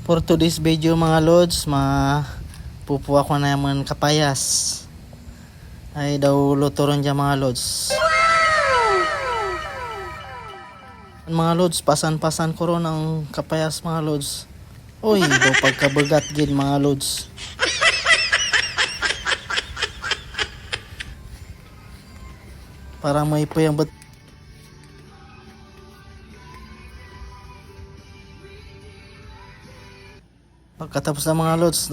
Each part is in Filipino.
For today's video mga lods, pupuha ko na naman kapayas. Ay daw luto ron dyan mga lods. Mga lods, pasan-pasan ko ron ang kapayas mga lods. Uy, daw pagkabagat gid mga lods. Para may puyang bat. Pagkatapos na mga lods,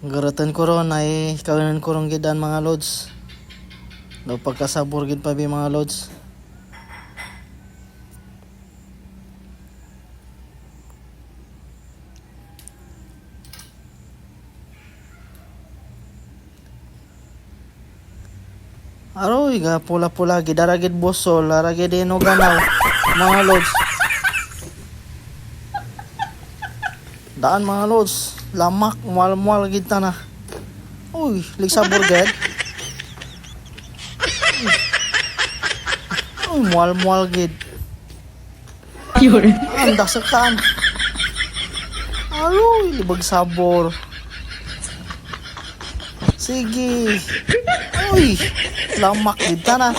garatan ko ron ay kawinan ko ron gidan mga lods. Daw pagkasabor gid pa bi mga lods. Aroy, ga pula-pula gidaragid bosol, laragid ino ganaw mga lods. Daan mga lods, lamak, mual-mual gid ta na. Uy, ligsabor gid. Uy, mual-mual gid. Anda sa kan. Aroy, libag sabor. Sige. Uy, lamak gid ta na.